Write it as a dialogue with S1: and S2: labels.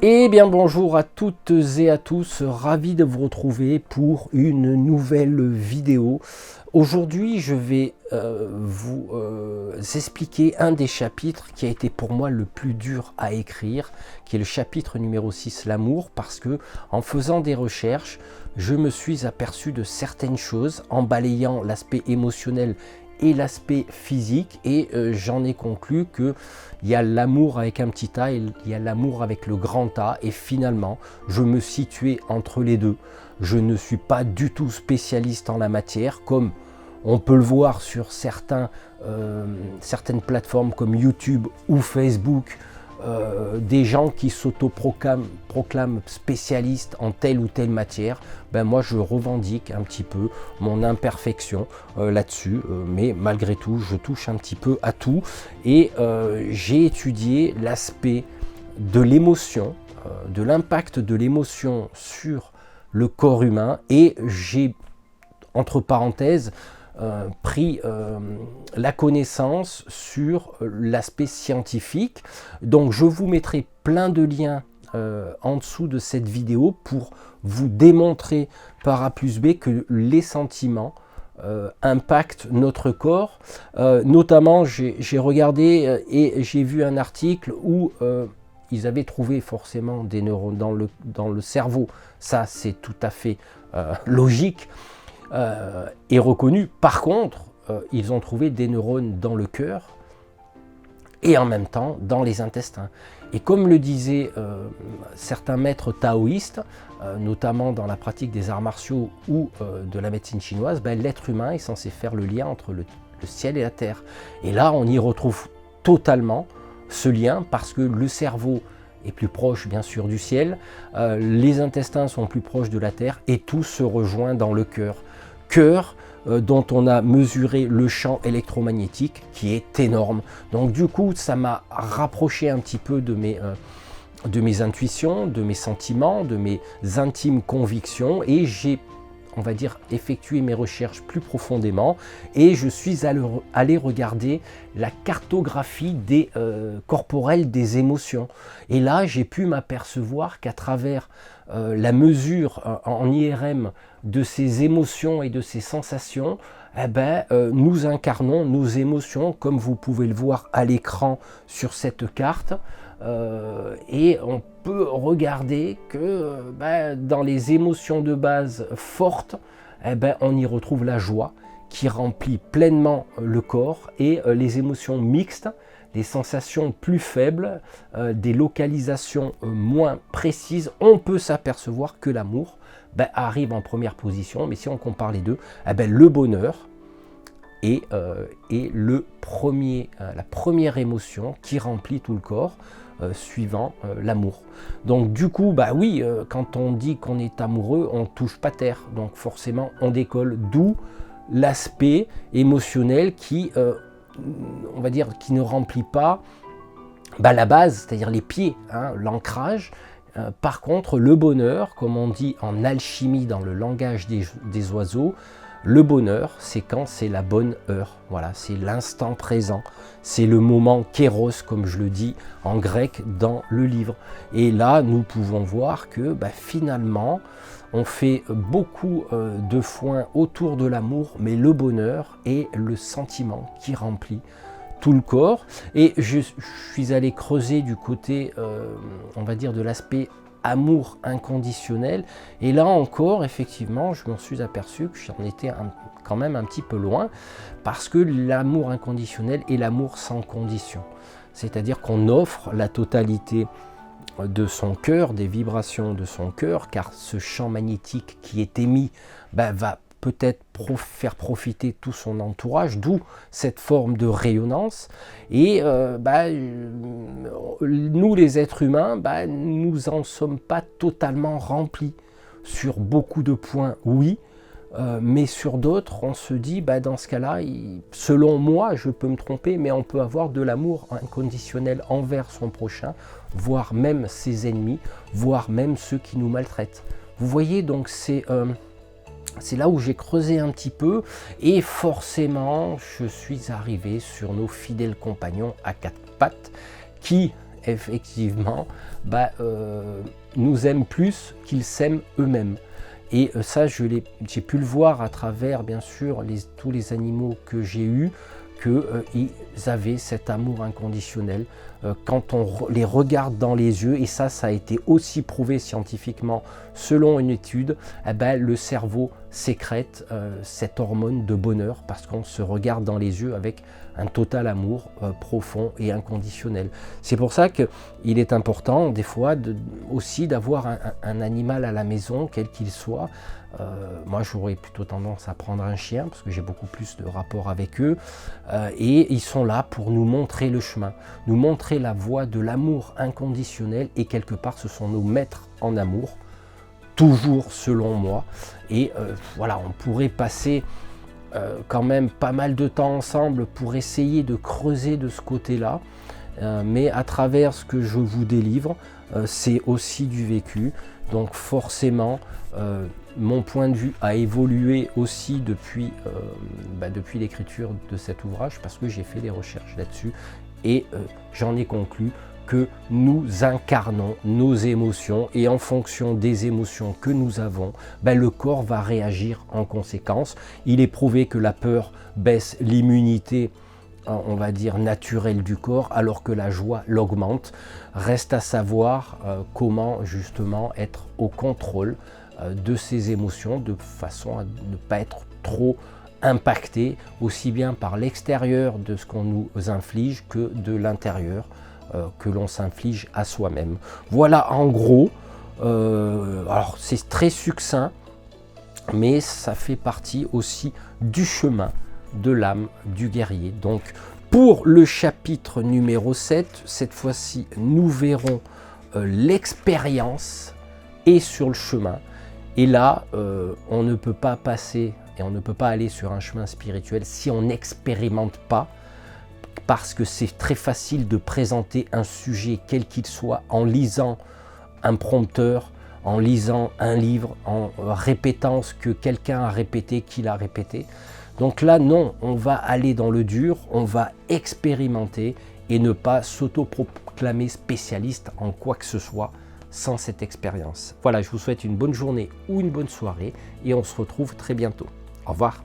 S1: Eh bien bonjour à toutes et à tous, ravi de vous retrouver pour une nouvelle vidéo. Aujourd'hui je vais vous expliquer un des chapitres qui a été pour moi le plus dur à écrire, qui est le chapitre numéro 6, l'amour, parce que en faisant des recherches, je me suis aperçu de certaines choses en balayant l'aspect émotionnel et l'aspect physique, et j'en ai conclu que il y a l'amour avec un petit A et il y a l'amour avec le grand A, et finalement je me situais entre les deux. Je ne suis pas du tout spécialiste en la matière, comme on peut le voir sur certaines plateformes comme YouTube ou Facebook, des gens qui s'autoproclament spécialistes en telle ou telle matière. Ben moi je revendique un petit peu mon imperfection là-dessus, mais malgré tout je touche un petit peu à tout, et j'ai étudié l'aspect de l'émotion, de l'impact de l'émotion sur le corps humain, et j'ai, entre parenthèses, pris la connaissance sur l'aspect scientifique. Donc je vous mettrai plein de liens en dessous de cette vidéo pour vous démontrer par A plus B que les sentiments impactent notre corps. Notamment j'ai regardé et j'ai vu un article où ils avaient trouvé forcément des neurones dans le cerveau. Ça c'est tout à fait logique et reconnu. Par contre, ils ont trouvé des neurones dans le cœur et en même temps dans les intestins. Et comme le disaient certains maîtres taoïstes, notamment dans la pratique des arts martiaux ou de la médecine chinoise, ben, l'être humain est censé faire le lien entre le ciel et la terre. Et là, on y retrouve totalement ce lien, parce que le cerveau est plus proche bien sûr du ciel, les intestins sont plus proches de la terre, et tout se rejoint dans le cœur. Cœur dont on a mesuré le champ électromagnétique qui est énorme. Donc du coup ça m'a rapproché un petit peu de mes intuitions, de mes sentiments, de mes intimes convictions, et j'ai, on va dire, effectué mes recherches plus profondément, et je suis allé regarder la cartographie corporelle des émotions. Et là j'ai pu m'apercevoir qu'à travers la mesure en IRM de ces émotions et de ces sensations, eh ben, nous incarnons nos émotions, comme vous pouvez le voir à l'écran sur cette carte. Et on peut regarder que dans les émotions de base fortes, eh ben, on y retrouve la joie qui remplit pleinement le corps, et les émotions mixtes, les sensations plus faibles, des localisations moins précises, on peut s'apercevoir que l'amour arrive en première position. Mais si on compare les deux, le bonheur est la première émotion qui remplit tout le corps, suivant l'amour. Donc du coup, oui, quand on dit qu'on est amoureux, on ne touche pas terre, donc forcément on décolle, d'où l'aspect émotionnel qui, on va dire, qui ne remplit pas la base, c'est-à-dire les pieds, hein, l'ancrage. Par contre, le bonheur, comme on dit en alchimie dans le langage des oiseaux, le bonheur, c'est quand c'est la bonne heure. Voilà, c'est l'instant présent. C'est le moment kéros, comme je le dis en grec dans le livre. Et là, nous pouvons voir que finalement, on fait beaucoup de foin autour de l'amour, mais le bonheur est le sentiment qui remplit tout le corps. Et je suis allé creuser du côté, on va dire, de l'aspect amour inconditionnel, et là encore effectivement je m'en suis aperçu que j'en étais quand même un petit peu loin, parce que l'amour inconditionnel est l'amour sans condition, c'est-à-dire qu'on offre la totalité de son cœur, des vibrations de son cœur, car ce champ magnétique qui est émis va peut-être faire profiter tout son entourage, d'où cette forme de rayonnance. Et nous les êtres humains, nous en sommes pas totalement remplis. Sur beaucoup de points, oui, mais sur d'autres, on se dit, dans ce cas-là, selon moi, je peux me tromper, mais on peut avoir de l'amour inconditionnel envers son prochain, voire même ses ennemis, voire même ceux qui nous maltraitent. Vous voyez, donc c'est là où j'ai creusé un petit peu, et forcément je suis arrivé sur nos fidèles compagnons à quatre pattes qui effectivement, nous aiment plus qu'ils s'aiment eux-mêmes. Et ça, j'ai pu le voir à travers, bien sûr, tous les animaux que j'ai eus, qu'ils avaient cet amour inconditionnel. Quand on les regarde dans les yeux, et ça a été aussi prouvé scientifiquement selon une étude, le cerveau sécrète cette hormone de bonheur parce qu'on se regarde dans les yeux avec un total amour profond et inconditionnel. C'est pour ça qu'il est important des fois aussi d'avoir un animal à la maison, quel qu'il soit. Moi j'aurais plutôt tendance à prendre un chien parce que j'ai beaucoup plus de rapport avec eux et ils sont là pour nous montrer le chemin, nous montrer la voie de l'amour inconditionnel et quelque part ce sont nos maîtres en amour, toujours selon moi. Et voilà, on pourrait passer quand même pas mal de temps ensemble pour essayer de creuser de ce côté-là, mais à travers ce que je vous délivre, c'est aussi du vécu, donc forcément mon point de vue a évolué aussi depuis l'écriture de cet ouvrage parce que j'ai fait des recherches là-dessus et j'en ai conclu que nous incarnons nos émotions et en fonction des émotions que nous avons, le corps va réagir en conséquence. Il est prouvé que la peur baisse l'immunité, on va dire, naturelle du corps, alors que la joie l'augmente. Reste à savoir comment justement être au contrôle de ces émotions de façon à ne pas être trop impacté aussi bien par l'extérieur de ce qu'on nous inflige que de l'intérieur que l'on s'inflige à soi-même. Voilà en gros, alors c'est très succinct, mais ça fait partie aussi du chemin de l'âme du guerrier. Donc pour le chapitre numéro 7, cette fois-ci nous verrons l'expérience et sur le chemin. Et là, on ne peut pas passer et on ne peut pas aller sur un chemin spirituel si on n'expérimente pas, parce que c'est très facile de présenter un sujet quel qu'il soit en lisant un prompteur, en lisant un livre, en répétant ce que quelqu'un a répété, qu'il a répété. Donc là, non, on va aller dans le dur, on va expérimenter et ne pas s'autoproclamer spécialiste en quoi que ce soit sans cette expérience. Voilà, je vous souhaite une bonne journée ou une bonne soirée et on se retrouve très bientôt. Au revoir.